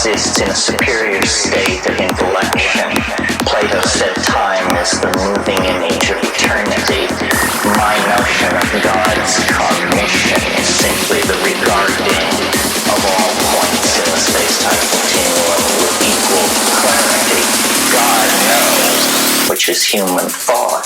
exists in a superior state of intellection. Plato said time is the moving image of eternity. My notion of God's cognition is simply the regarding of all points in the space-time continuum with equal clarity. God knows, which is human thought.